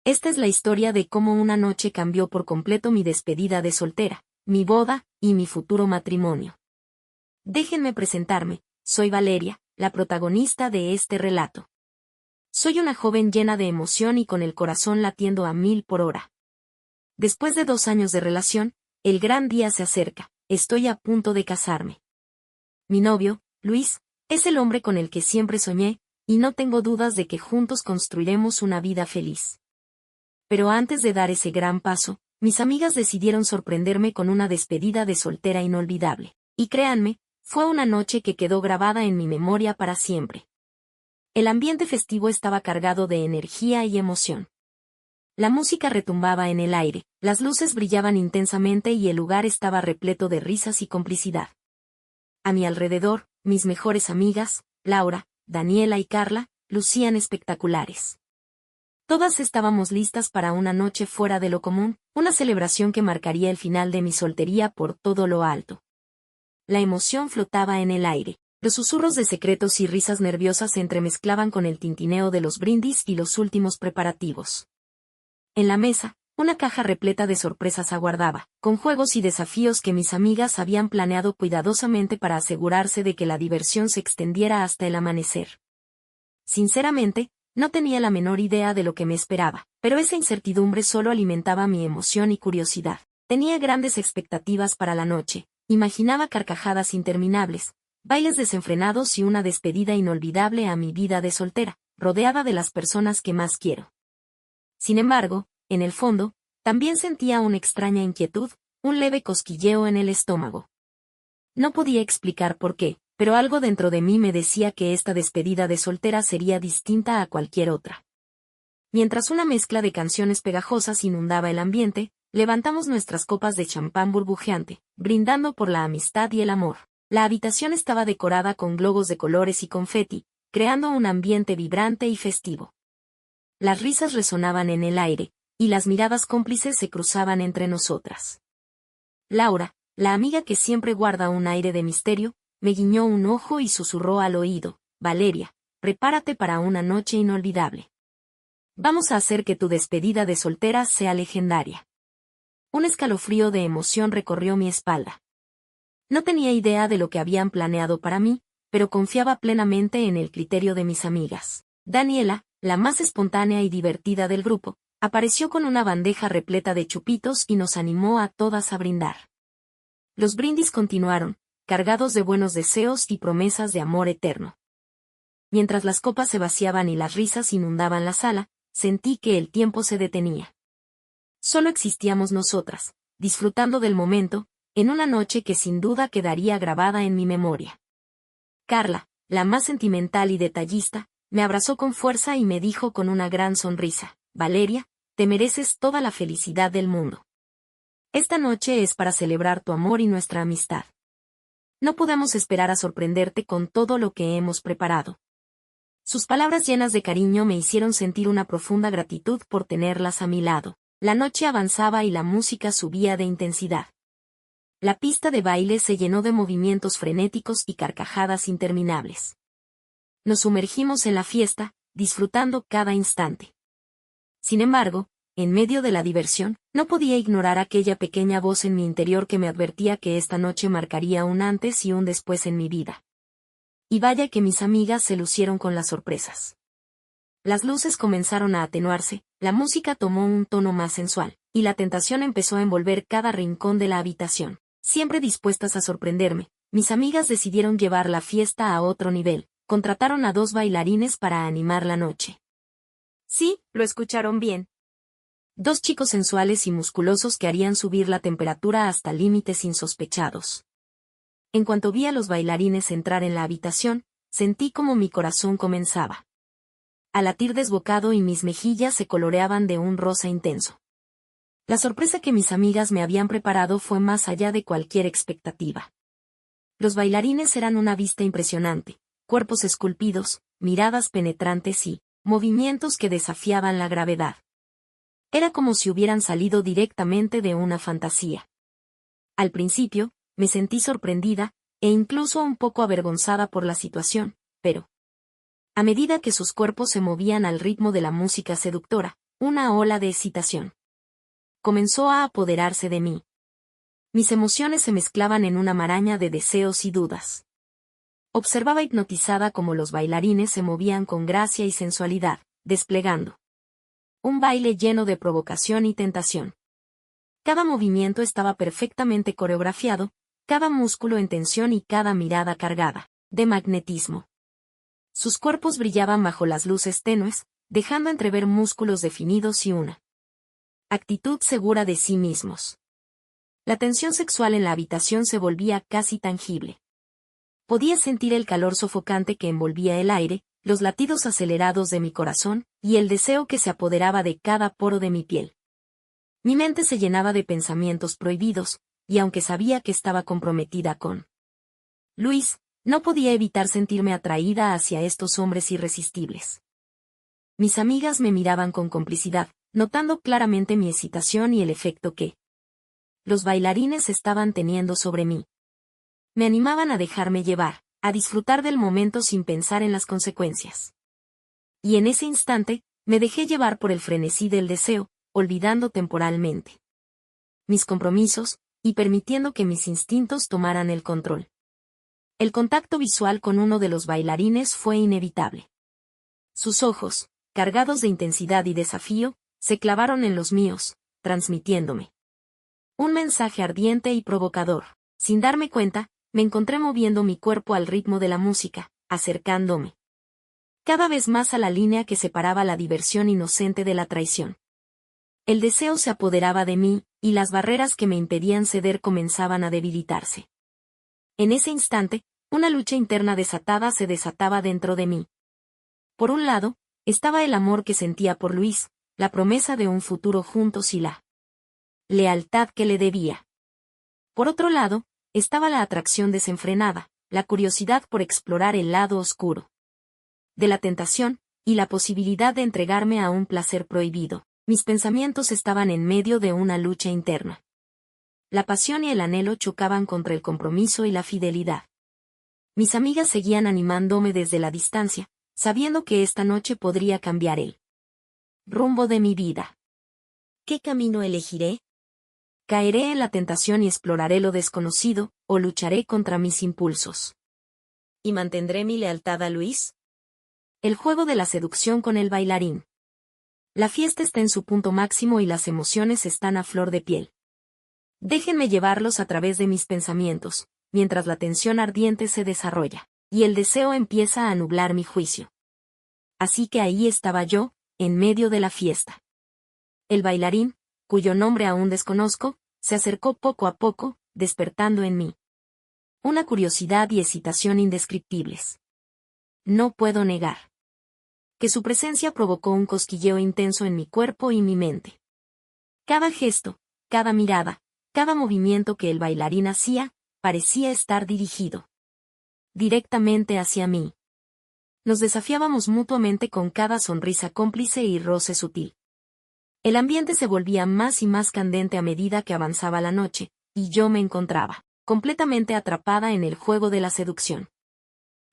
Esta es la historia de cómo una noche cambió por completo mi despedida de soltera, mi boda y mi futuro matrimonio. Déjenme presentarme, soy Valeria, la protagonista de este relato. Soy una joven llena de emoción y con el corazón latiendo a 1000 por hora. Después de 2 años de relación, el gran día se acerca, estoy a punto de casarme. Mi novio, Luis, es el hombre con el que siempre soñé, y no tengo dudas de que juntos construiremos una vida feliz. Pero antes de dar ese gran paso, mis amigas decidieron sorprenderme con una despedida de soltera inolvidable. Y créanme, fue una noche que quedó grabada en mi memoria para siempre. El ambiente festivo estaba cargado de energía y emoción. La música retumbaba en el aire, las luces brillaban intensamente y el lugar estaba repleto de risas y complicidad. A mi alrededor, mis mejores amigas, Laura, Daniela y Carla, lucían espectaculares. Todas estábamos listas para una noche fuera de lo común, una celebración que marcaría el final de mi soltería por todo lo alto. La emoción flotaba en el aire, los susurros de secretos y risas nerviosas se entremezclaban con el tintineo de los brindis y los últimos preparativos. En la mesa, una caja repleta de sorpresas aguardaba, con juegos y desafíos que mis amigas habían planeado cuidadosamente para asegurarse de que la diversión se extendiera hasta el amanecer. Sinceramente, no tenía la menor idea de lo que me esperaba, pero esa incertidumbre solo alimentaba mi emoción y curiosidad. Tenía grandes expectativas para la noche, imaginaba carcajadas interminables, bailes desenfrenados y una despedida inolvidable a mi vida de soltera, rodeada de las personas que más quiero. Sin embargo, en el fondo, también sentía una extraña inquietud, un leve cosquilleo en el estómago. No podía explicar por qué, pero algo dentro de mí me decía que esta despedida de soltera sería distinta a cualquier otra. Mientras una mezcla de canciones pegajosas inundaba el ambiente, levantamos nuestras copas de champán burbujeante, brindando por la amistad y el amor. La habitación estaba decorada con globos de colores y confeti, creando un ambiente vibrante y festivo. Las risas resonaban en el aire, y las miradas cómplices se cruzaban entre nosotras. Laura, la amiga que siempre guarda un aire de misterio, me guiñó un ojo y susurró al oído: Valeria, prepárate para una noche inolvidable. Vamos a hacer que tu despedida de soltera sea legendaria. Un escalofrío de emoción recorrió mi espalda. No tenía idea de lo que habían planeado para mí, pero confiaba plenamente en el criterio de mis amigas. Daniela, la más espontánea y divertida del grupo, apareció con una bandeja repleta de chupitos y nos animó a todas a brindar. Los brindis continuaron, cargados de buenos deseos y promesas de amor eterno. Mientras las copas se vaciaban y las risas inundaban la sala, sentí que el tiempo se detenía. Solo existíamos nosotras, disfrutando del momento, en una noche que sin duda quedaría grabada en mi memoria. Carla, la más sentimental y detallista, me abrazó con fuerza y me dijo con una gran sonrisa: Valeria, te mereces toda la felicidad del mundo. Esta noche es para celebrar tu amor y nuestra amistad. No podemos esperar a sorprenderte con todo lo que hemos preparado. Sus palabras llenas de cariño me hicieron sentir una profunda gratitud por tenerlas a mi lado. La noche avanzaba y la música subía de intensidad. La pista de baile se llenó de movimientos frenéticos y carcajadas interminables. Nos sumergimos en la fiesta, disfrutando cada instante. Sin embargo, en medio de la diversión, no podía ignorar aquella pequeña voz en mi interior que me advertía que esta noche marcaría un antes y un después en mi vida. Y vaya que mis amigas se lucieron con las sorpresas. Las luces comenzaron a atenuarse, la música tomó un tono más sensual, y la tentación empezó a envolver cada rincón de la habitación. Siempre dispuestas a sorprenderme, mis amigas decidieron llevar la fiesta a otro nivel, contrataron a 2 bailarines para animar la noche. Sí, lo escucharon bien. 2 chicos sensuales y musculosos que harían subir la temperatura hasta límites insospechados. En cuanto vi a los bailarines entrar en la habitación, sentí como mi corazón comenzaba a latir desbocado y mis mejillas se coloreaban de un rosa intenso. La sorpresa que mis amigas me habían preparado fue más allá de cualquier expectativa. Los bailarines eran una vista impresionante, cuerpos esculpidos, miradas penetrantes y movimientos que desafiaban la gravedad. Era como si hubieran salido directamente de una fantasía. Al principio, me sentí sorprendida, e incluso un poco avergonzada por la situación, pero a medida que sus cuerpos se movían al ritmo de la música seductora, Una ola de excitación comenzó a apoderarse de mí. Mis emociones se mezclaban en una maraña de deseos y dudas. Observaba hipnotizada cómo los bailarines se movían con gracia y sensualidad, desplegando un baile lleno de provocación y tentación. Cada movimiento estaba perfectamente coreografiado, cada músculo en tensión y cada mirada cargada de magnetismo. Sus cuerpos brillaban bajo las luces tenues, dejando entrever músculos definidos y una actitud segura de sí mismos. La tensión sexual en la habitación se volvía casi tangible. Podía sentir el calor sofocante que envolvía el aire, los latidos acelerados de mi corazón, y el deseo que se apoderaba de cada poro de mi piel. Mi mente se llenaba de pensamientos prohibidos, y aunque sabía que estaba comprometida con Luis, no podía evitar sentirme atraída hacia estos hombres irresistibles. Mis amigas me miraban con complicidad, notando claramente mi excitación y el efecto que los bailarines estaban teniendo sobre mí. Me animaban a dejarme llevar, a disfrutar del momento sin pensar en las consecuencias. Y en ese instante, me dejé llevar por el frenesí del deseo, olvidando temporalmente mis compromisos, y permitiendo que mis instintos tomaran el control. El contacto visual con uno de los bailarines fue inevitable. Sus ojos, cargados de intensidad y desafío, se clavaron en los míos, transmitiéndome un mensaje ardiente y provocador. Sin darme cuenta, me encontré moviendo mi cuerpo al ritmo de la música, acercándome cada vez más a la línea que separaba la diversión inocente de la traición. El deseo se apoderaba de mí, y las barreras que me impedían ceder comenzaban a debilitarse. En ese instante, una lucha interna desatada se desataba dentro de mí. Por un lado, estaba el amor que sentía por Luis, la promesa de un futuro juntos y la lealtad que le debía. Por otro lado, estaba la atracción desenfrenada, la curiosidad por explorar el lado oscuro de la tentación, y la posibilidad de entregarme a un placer prohibido. Mis pensamientos estaban en medio de una lucha interna. La pasión y el anhelo chocaban contra el compromiso y la fidelidad. Mis amigas seguían animándome desde la distancia, sabiendo que esta noche podría cambiar el rumbo de mi vida. ¿Qué camino elegiré? ¿Caeré en la tentación y exploraré lo desconocido, o lucharé contra mis impulsos? ¿Y mantendré mi lealtad a Luis? El juego de la seducción con el bailarín. La fiesta está en su punto máximo y las emociones están a flor de piel. Déjenme llevarlos a través de mis pensamientos, mientras la tensión ardiente se desarrolla, y el deseo empieza a nublar mi juicio. Así que ahí estaba yo, en medio de la fiesta. El bailarín, cuyo nombre aún desconozco, se acercó poco a poco, despertando en mí una curiosidad y excitación indescriptibles. No puedo negar que su presencia provocó un cosquilleo intenso en mi cuerpo y mi mente. Cada gesto, cada mirada, cada movimiento que el bailarín hacía, parecía estar dirigido directamente hacia mí. Nos desafiábamos mutuamente con cada sonrisa cómplice y roce sutil. El ambiente se volvía más y más candente a medida que avanzaba la noche, y yo me encontraba completamente atrapada en el juego de la seducción.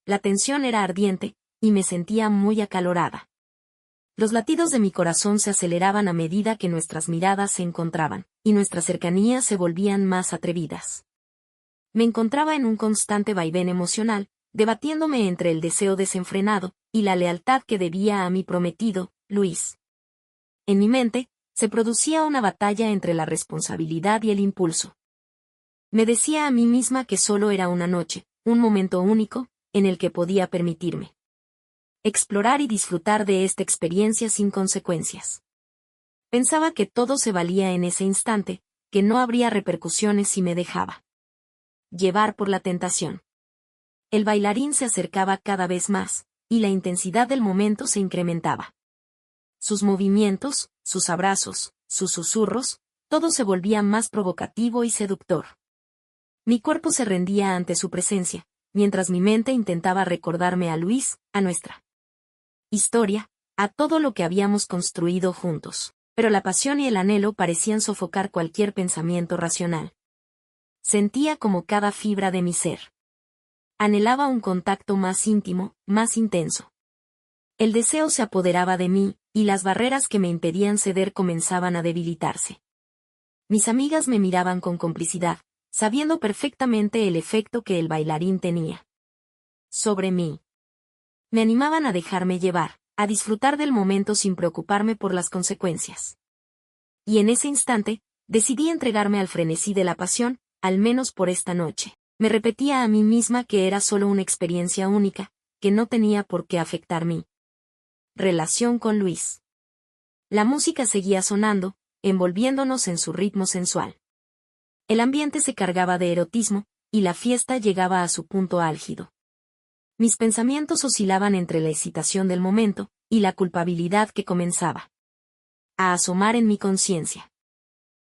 La tensión era ardiente, y me sentía muy acalorada. Los latidos de mi corazón se aceleraban a medida que nuestras miradas se encontraban, y nuestras cercanías se volvían más atrevidas. Me encontraba en un constante vaivén emocional, debatiéndome entre el deseo desenfrenado, y la lealtad que debía a mi prometido, Luis. En mi mente, se producía una batalla entre la responsabilidad y el impulso. Me decía a mí misma que solo era una noche, un momento único, en el que podía permitirme explorar y disfrutar de esta experiencia sin consecuencias. Pensaba que todo se valía en ese instante, que no habría repercusiones si me dejaba llevar por la tentación. El bailarín se acercaba cada vez más, y la intensidad del momento se incrementaba. Sus movimientos, sus abrazos, sus susurros, todo se volvía más provocativo y seductor. Mi cuerpo se rendía ante su presencia, mientras mi mente intentaba recordarme a Luis, a nuestra historia, a todo lo que habíamos construido juntos, pero la pasión y el anhelo parecían sofocar cualquier pensamiento racional. Sentía como cada fibra de mi ser anhelaba un contacto más íntimo, más intenso. El deseo se apoderaba de mí, y las barreras que me impedían ceder comenzaban a debilitarse. Mis amigas me miraban con complicidad, sabiendo perfectamente el efecto que el bailarín tenía sobre mí. Me animaban a dejarme llevar, a disfrutar del momento sin preocuparme por las consecuencias. Y en ese instante, decidí entregarme al frenesí de la pasión, al menos por esta noche. Me repetía a mí misma que era solo una experiencia única, que no tenía por qué afectar mi relación con Luis. La música seguía sonando, envolviéndonos en su ritmo sensual. El ambiente se cargaba de erotismo, y la fiesta llegaba a su punto álgido. Mis pensamientos oscilaban entre la excitación del momento, y la culpabilidad que comenzaba a asomar en mi conciencia.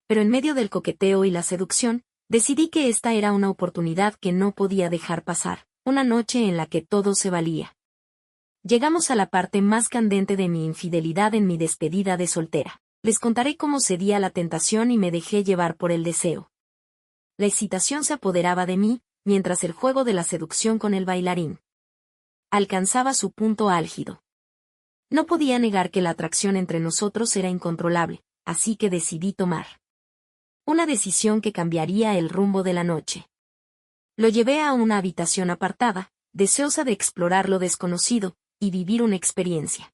Pero en medio del coqueteo y la seducción, decidí que esta era una oportunidad que no podía dejar pasar, una noche en la que todo se valía. Llegamos a la parte más candente de mi infidelidad en mi despedida de soltera. Les contaré cómo cedí a la tentación y me dejé llevar por el deseo. La excitación se apoderaba de mí, mientras el juego de la seducción con el bailarín alcanzaba su punto álgido. No podía negar que la atracción entre nosotros era incontrolable, así que decidí tomar una decisión que cambiaría el rumbo de la noche. Lo llevé a una habitación apartada, deseosa de explorar lo desconocido, y vivir una experiencia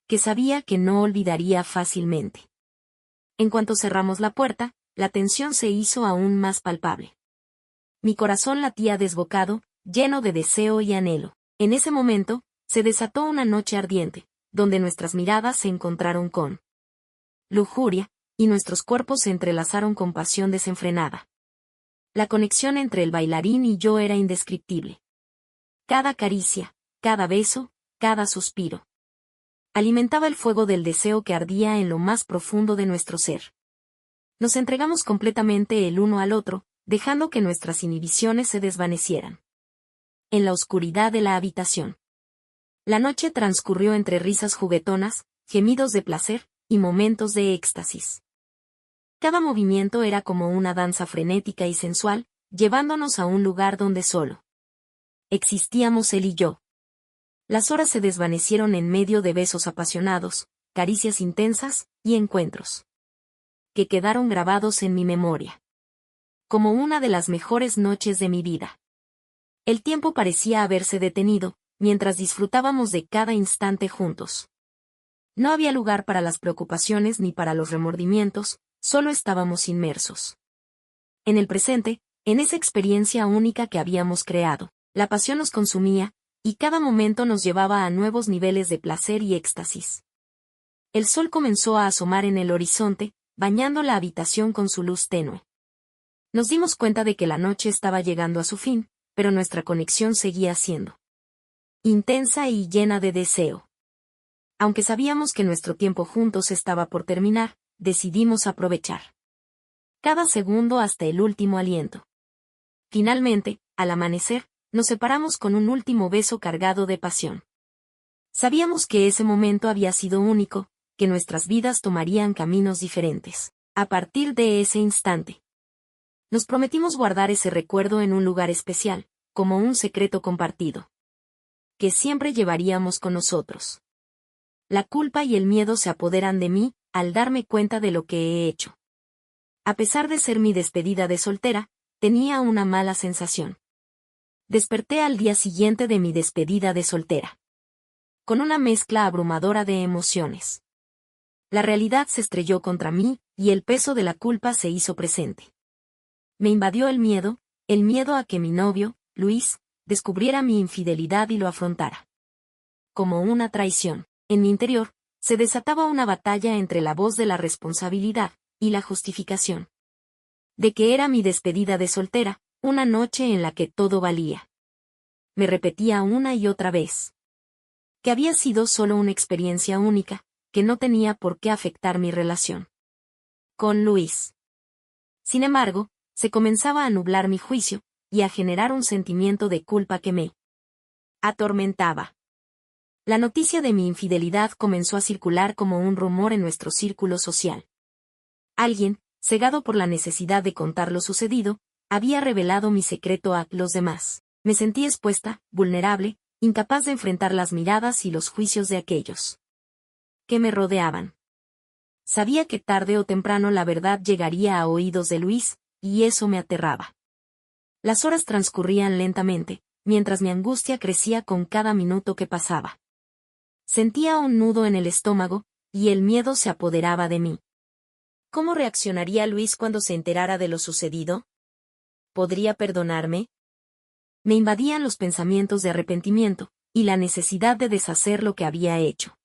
que sabía que no olvidaría fácilmente. En cuanto cerramos la puerta, la tensión se hizo aún más palpable. Mi corazón latía desbocado, lleno de deseo y anhelo. En ese momento, se desató una noche ardiente, donde nuestras miradas se encontraron con lujuria, y nuestros cuerpos se entrelazaron con pasión desenfrenada. La conexión entre el bailarín y yo era indescriptible. Cada caricia, cada beso, cada suspiro alimentaba el fuego del deseo que ardía en lo más profundo de nuestro ser. Nos entregamos completamente el uno al otro, dejando que nuestras inhibiciones se desvanecieran. En la oscuridad de la habitación. La noche transcurrió entre risas juguetonas, gemidos de placer, y momentos de éxtasis. Cada movimiento era como una danza frenética y sensual, llevándonos a un lugar donde solo existíamos él y yo. Las horas se desvanecieron en medio de besos apasionados, caricias intensas, y encuentros que quedaron grabados en mi memoria como una de las mejores noches de mi vida. El tiempo parecía haberse detenido, mientras disfrutábamos de cada instante juntos. No había lugar para las preocupaciones ni para los remordimientos, solo estábamos inmersos en el presente, en esa experiencia única que habíamos creado. La pasión nos consumía, y cada momento nos llevaba a nuevos niveles de placer y éxtasis. El sol comenzó a asomar en el horizonte, bañando la habitación con su luz tenue. Nos dimos cuenta de que la noche estaba llegando a su fin, pero nuestra conexión seguía siendo intensa y llena de deseo. Aunque sabíamos que nuestro tiempo juntos estaba por terminar, decidimos aprovechar cada segundo hasta el último aliento. Finalmente, al amanecer, nos separamos con un último beso cargado de pasión. Sabíamos que ese momento había sido único, que nuestras vidas tomarían caminos diferentes. A partir de ese instante, nos prometimos guardar ese recuerdo en un lugar especial, como un secreto compartido, que siempre llevaríamos con nosotros. La culpa y el miedo se apoderan de mí, al darme cuenta de lo que he hecho. A pesar de ser mi despedida de soltera, tenía una mala sensación. Desperté al día siguiente de mi despedida de soltera con una mezcla abrumadora de emociones. La realidad se estrelló contra mí, y el peso de la culpa se hizo presente. Me invadió el miedo a que mi novio, Luis, descubriera mi infidelidad y lo afrontara como una traición. En mi interior, se desataba una batalla entre la voz de la responsabilidad y la justificación de que era mi despedida de soltera, una noche en la que todo valía. Me repetía una y otra vez que había sido solo una experiencia única, que no tenía por qué afectar mi relación con Luis. Sin embargo, se comenzaba a nublar mi juicio, y a generar un sentimiento de culpa que me atormentaba. La noticia de mi infidelidad comenzó a circular como un rumor en nuestro círculo social. Alguien, cegado por la necesidad de contar lo sucedido, había revelado mi secreto a los demás. Me sentí expuesta, vulnerable, incapaz de enfrentar las miradas y los juicios de aquellos que me rodeaban. Sabía que tarde o temprano la verdad llegaría a oídos de Luis, y eso me aterraba. Las horas transcurrían lentamente, mientras mi angustia crecía con cada minuto que pasaba. Sentía un nudo en el estómago, y el miedo se apoderaba de mí. ¿Cómo reaccionaría Luis cuando se enterara de lo sucedido? ¿Podría perdonarme? Me invadían los pensamientos de arrepentimiento, y la necesidad de deshacer lo que había hecho.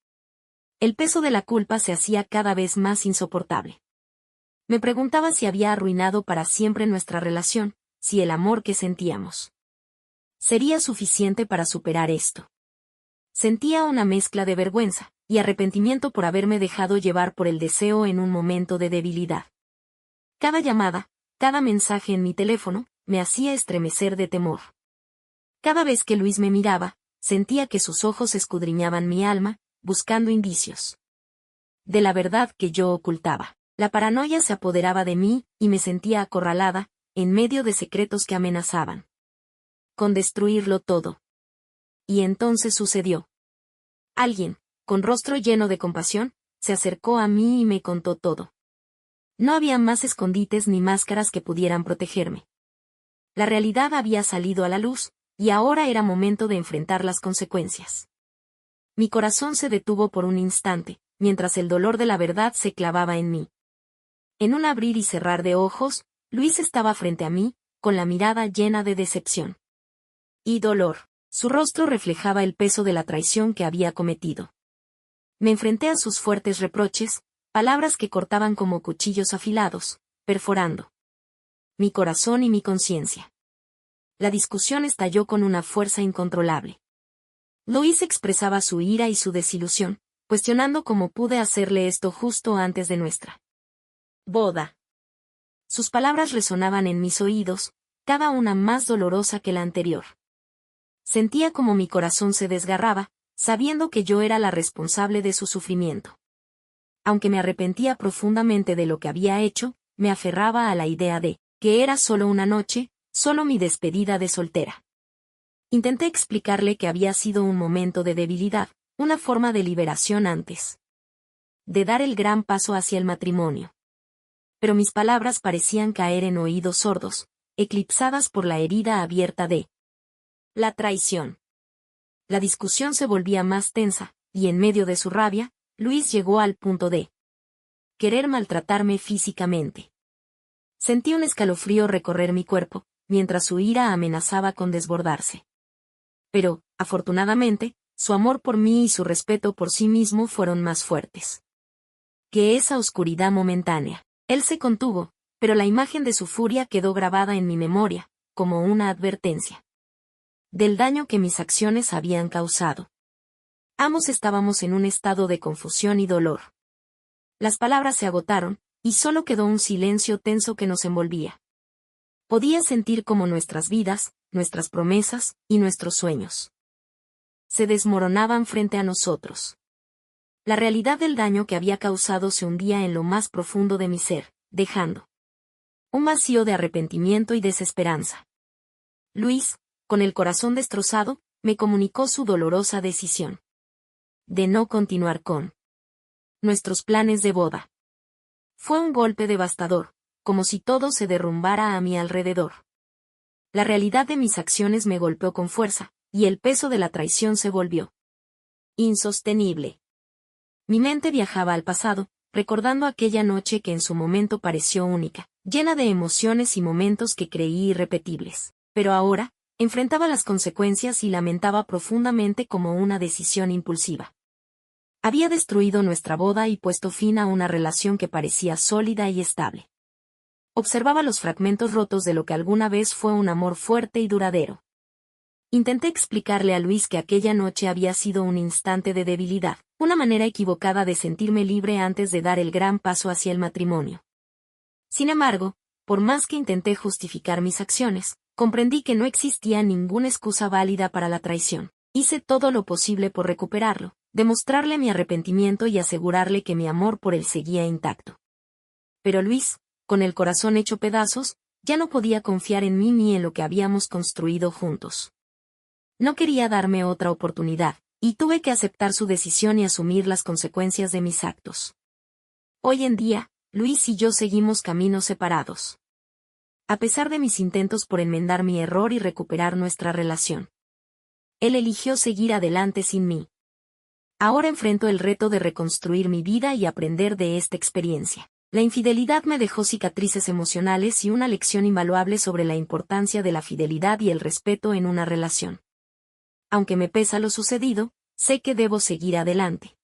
El peso de la culpa se hacía cada vez más insoportable. Me preguntaba si había arruinado para siempre nuestra relación, si el amor que sentíamos sería suficiente para superar esto. Sentía una mezcla de vergüenza y arrepentimiento por haberme dejado llevar por el deseo en un momento de debilidad. Cada llamada, cada mensaje en mi teléfono, me hacía estremecer de temor. Cada vez que Luis me miraba, sentía que sus ojos escudriñaban mi alma, buscando indicios de la verdad que yo ocultaba. La paranoia se apoderaba de mí, y me sentía acorralada, en medio de secretos que amenazaban con destruirlo todo. Y entonces sucedió. Alguien, con rostro lleno de compasión, se acercó a mí y me contó todo. No había más escondites ni máscaras que pudieran protegerme. La realidad había salido a la luz, y ahora era momento de enfrentar las consecuencias. Mi corazón se detuvo por un instante, mientras el dolor de la verdad se clavaba en mí. En un abrir y cerrar de ojos, Luis estaba frente a mí, con la mirada llena de decepción y dolor. Su rostro reflejaba el peso de la traición que había cometido. Me enfrenté a sus fuertes reproches, palabras que cortaban como cuchillos afilados, perforando mi corazón y mi conciencia. La discusión estalló con una fuerza incontrolable. Luis expresaba su ira y su desilusión, cuestionando cómo pude hacerle esto justo antes de nuestra boda. Sus palabras resonaban en mis oídos, cada una más dolorosa que la anterior. Sentía como mi corazón se desgarraba, sabiendo que yo era la responsable de su sufrimiento. Aunque me arrepentía profundamente de lo que había hecho, me aferraba a la idea de que era solo una noche, solo mi despedida de soltera. Intenté explicarle que había sido un momento de debilidad, una forma de liberación antes de dar el gran paso hacia el matrimonio. Pero mis palabras parecían caer en oídos sordos, eclipsadas por la herida abierta de la traición. La discusión se volvía más tensa, y en medio de su rabia, Luis llegó al punto de querer maltratarme físicamente. Sentí un escalofrío recorrer mi cuerpo, mientras su ira amenazaba con desbordarse. Pero, afortunadamente, su amor por mí y su respeto por sí mismo fueron más fuertes que esa oscuridad momentánea. Él se contuvo, pero la imagen de su furia quedó grabada en mi memoria, como una advertencia del daño que mis acciones habían causado. Ambos estábamos en un estado de confusión y dolor. Las palabras se agotaron, y solo quedó un silencio tenso que nos envolvía. Podía sentir cómo nuestras vidas, nuestras promesas, y nuestros sueños se desmoronaban frente a nosotros. La realidad del daño que había causado se hundía en lo más profundo de mi ser, dejando un vacío de arrepentimiento y desesperanza. Luis, con el corazón destrozado, me comunicó su dolorosa decisión de no continuar con nuestros planes de boda. Fue un golpe devastador, como si todo se derrumbara a mi alrededor. La realidad de mis acciones me golpeó con fuerza, y el peso de la traición se volvió insostenible. Mi mente viajaba al pasado, recordando aquella noche que en su momento pareció única, llena de emociones y momentos que creí irrepetibles. Pero ahora, enfrentaba las consecuencias y lamentaba profundamente como una decisión impulsiva. Había destruido nuestra boda y puesto fin a una relación que parecía sólida y estable. Observaba los fragmentos rotos de lo que alguna vez fue un amor fuerte y duradero. Intenté explicarle a Luis que aquella noche había sido un instante de debilidad, una manera equivocada de sentirme libre antes de dar el gran paso hacia el matrimonio. Sin embargo, por más que intenté justificar mis acciones, comprendí que no existía ninguna excusa válida para la traición. Hice todo lo posible por recuperarlo, demostrarle mi arrepentimiento y asegurarle que mi amor por él seguía intacto. Pero Luis, con el corazón hecho pedazos, ya no podía confiar en mí ni en lo que habíamos construido juntos. No quería darme otra oportunidad, y tuve que aceptar su decisión y asumir las consecuencias de mis actos. Hoy en día, Luis y yo seguimos caminos separados. A pesar de mis intentos por enmendar mi error y recuperar nuestra relación. Él eligió seguir adelante sin mí. Ahora enfrento el reto de reconstruir mi vida y aprender de esta experiencia. La infidelidad me dejó cicatrices emocionales y una lección invaluable sobre la importancia de la fidelidad y el respeto en una relación. Aunque me pesa lo sucedido, sé que debo seguir adelante.